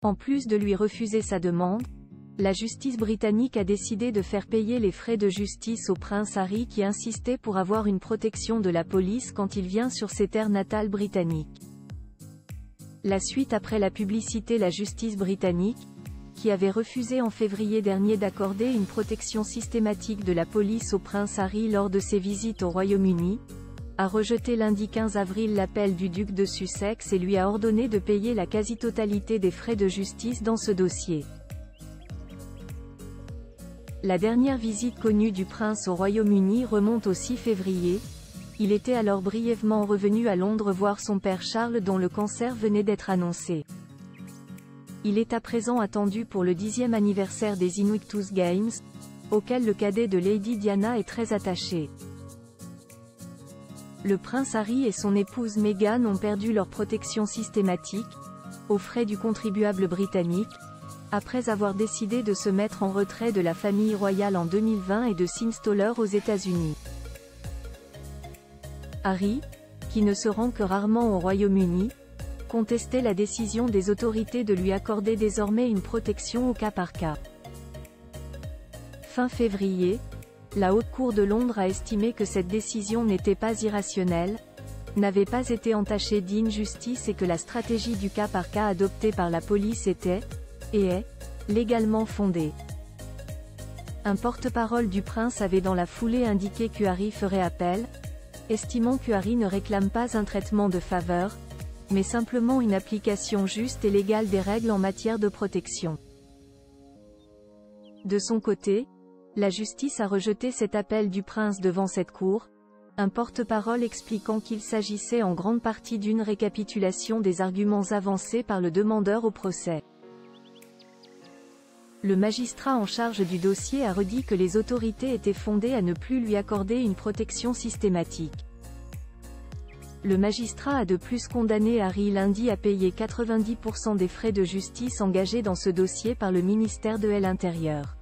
En plus de lui refuser sa demande, la justice britannique a décidé de faire payer les frais de justice au prince Harry qui insistait pour avoir une protection de la police quand il vient sur ses terres natales britanniques. La suite après la publicité, la justice britannique, qui avait refusé en février dernier d'accorder une protection systématique de la police au prince Harry lors de ses visites au Royaume-Uni, a rejeté lundi 15 avril l'appel du duc de Sussex et lui a ordonné de payer la quasi-totalité des frais de justice dans ce dossier. La dernière visite connue du prince au Royaume-Uni remonte au 6 février. Il était alors brièvement revenu à Londres voir son père Charles dont le cancer venait d'être annoncé. Il est à présent attendu pour le 10e anniversaire des Invictus Games, auquel le cadet de Lady Diana est très attaché. Le prince Harry et son épouse Meghan ont perdu leur protection systématique, aux frais du contribuable britannique, après avoir décidé de se mettre en retrait de la famille royale en 2020 et de s'installer aux États-Unis. Harry, qui ne se rend que rarement au Royaume-Uni, contestait la décision des autorités de lui accorder désormais une protection au cas par cas. Fin février, la Haute Cour de Londres a estimé que cette décision n'était pas irrationnelle, n'avait pas été entachée d'injustice et que la stratégie du cas par cas adoptée par la police était, et est, légalement fondée. Un porte-parole du prince avait dans la foulée indiqué que Harry ferait appel, estimant que Harry ne réclame pas un traitement de faveur, mais simplement une application juste et légale des règles en matière de protection. De son côté, la justice a rejeté cet appel du prince devant cette cour, un porte-parole expliquant qu'il s'agissait en grande partie d'une récapitulation des arguments avancés par le demandeur au procès. Le magistrat en charge du dossier a redit que les autorités étaient fondées à ne plus lui accorder une protection systématique. Le magistrat a de plus condamné Harry lundi à payer 90% des frais de justice engagés dans ce dossier par le ministère de l'Intérieur.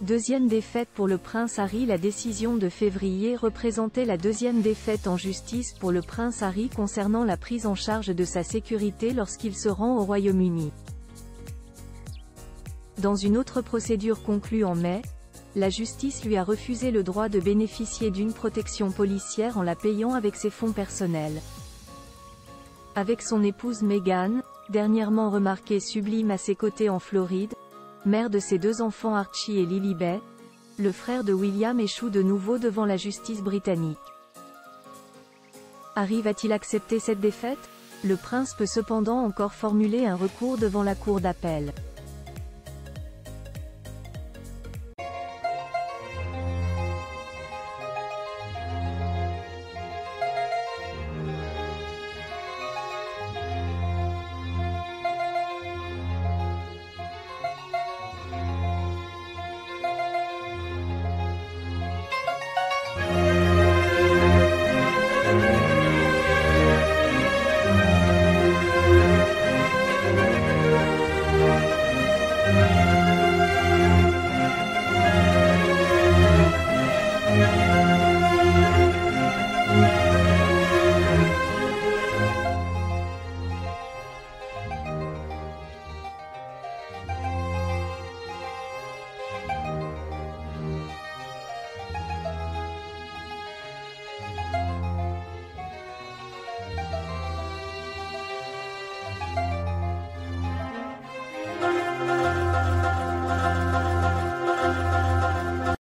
Deuxième défaite pour le prince Harry. La décision de février représentait la deuxième défaite en justice pour le prince Harry concernant la prise en charge de sa sécurité lorsqu'il se rend au Royaume-Uni. Dans une autre procédure conclue en mai, la justice lui a refusé le droit de bénéficier d'une protection policière en la payant avec ses fonds personnels. Avec son épouse Meghan, dernièrement remarquée sublime à ses côtés en Floride, mère de ses deux enfants Archie et Lilibet, le frère de William échoue de nouveau devant la justice britannique. Harry va-t-il accepter cette défaite? Le prince peut cependant encore formuler un recours devant la cour d'appel.